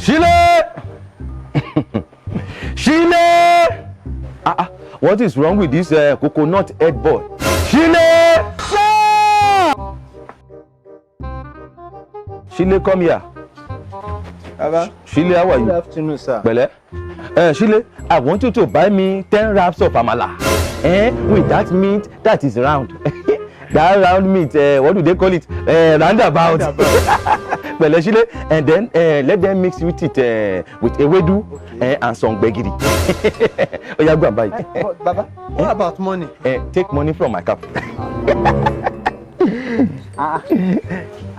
Shile! Shile! What is wrong with this coconut head boy? Shile! Shile, come here. Baba. Shile, how are you? Good afternoon, sir. Bele? Shile, I want you to buy me 10 wraps of amala. With that meat that is round. That round meat, what do they call it? Roundabout. Bele, Shile, and then let them mix with it with ewedu and some gbegiri. Oh, yeah, go and buy it. Baba, what about money? Take money from my cap.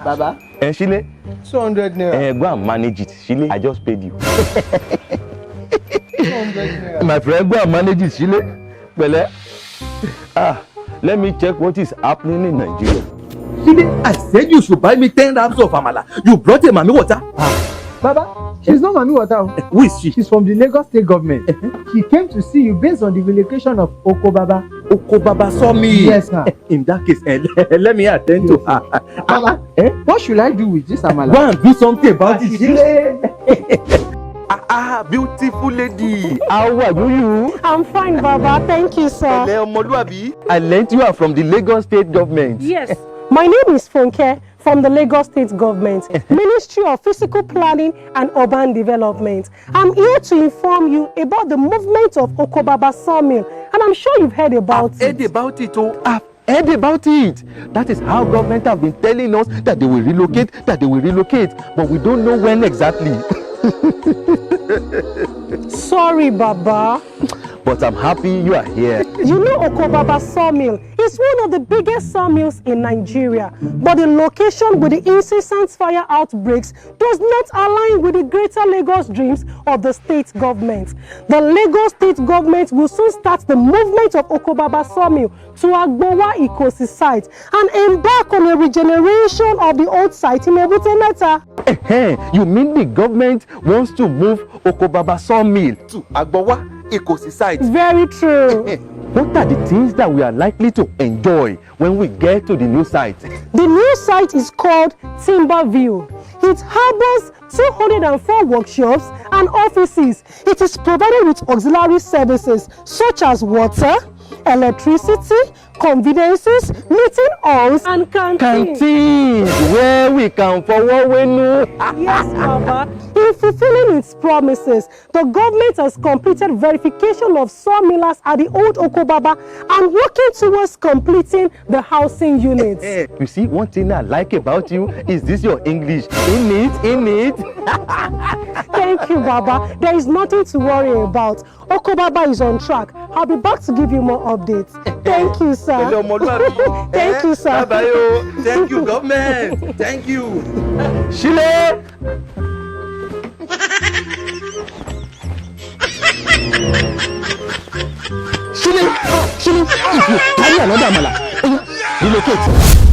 Baba. Shile, 200 naira. go and manage it. Shile, I just paid you. 200 naira. My friend, go and manage it. Shile, Bele. Let me check what is happening in Nigeria. Shile, I said you should buy me 10 wraps of amala. You brought a mami water. Baba, she's not Mami Water. Who is she? She's from the Lagos State government. She came to see you based on the relocation of Oko-Baba Sawmill. Yes, sir. In that case, let me attend to her. Baba, what should I do with this amala? Go and do something about it. Beautiful lady. How are you? I'm fine, Baba. Thank you, sir. I learned you are from the Lagos State government. Yes. My name is Funke from the Lagos State government, Ministry of Physical Planning and Urban Development. I'm here to inform you about the movement of Oko-Baba Sawmill, and I'm sure you've heard about it. I've heard about it, oh. I've heard about it. That is how government have been telling us that they will relocate, but we don't know when exactly. Sorry, Baba. But I'm happy you are here. You know Oko-Baba Sawmill is one of the biggest sawmills in Nigeria, but the location with the incessant fire outbreaks does not align with the greater Lagos dreams of the state government. The Lagos state government will soon start the movement of Oko-Baba Sawmill to Agbowa-Ikosi site and embark on a regeneration of the old site in Ebute-Metta. You mean the government wants to move Oko-Baba Sawmill to Agbowa-Ikosi site? Very true. What are the things that we are likely to enjoy when we get to the new site? The new site is called Timberview. It harbors 204 workshops and offices. It is provided with auxiliary services such as water, electricity, conveniences, meeting halls, and Canteens, where we can forward when. Yes, Baba. In fulfilling its promises, the government has completed verification of sawmillers at the old Oko-Baba and working towards completing the housing units. You see, one thing I like about you is this your English. In it. Thank you, Baba. There is nothing to worry about. Oko-Baba is on track. I'll be back to give you more updates. Thank you, sir. Thank you, sir. Bye-bye. Thank you, government. Thank you. Shile! Shile! If you carry another amala, relocate.